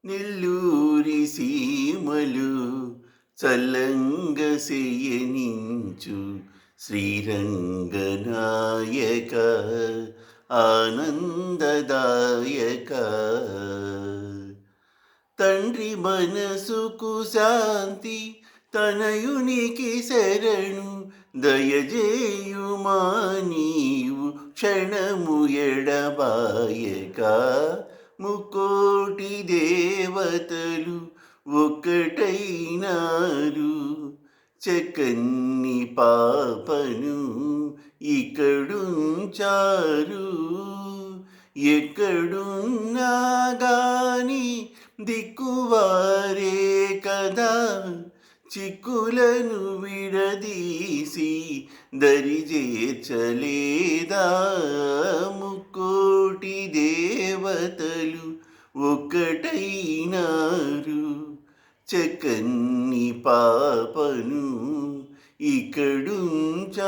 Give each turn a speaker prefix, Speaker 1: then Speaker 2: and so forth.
Speaker 1: నెల్లూరి సీమలు చల్లంగ సెయనించు శ్రీరంగనాయక ఆనందదాయక తండ్రి మనసుకు శాంతి తనయునికి శరణు దయజేయుమా నీవు క్షణము ఎడబాయక ముకోటి దేవతలు ఒక్కటైనారు చక్కని పాపను ఇక్కడుంచారు ఎక్కడున్నా గాని దిక్కువారే కదా చిక్కులను విడదీసి దరిజేర్చలేదా ముక్కోటి దేవతలు ఒక్కటైనారు చక్కని పాపను ఇక్కడుంచారు.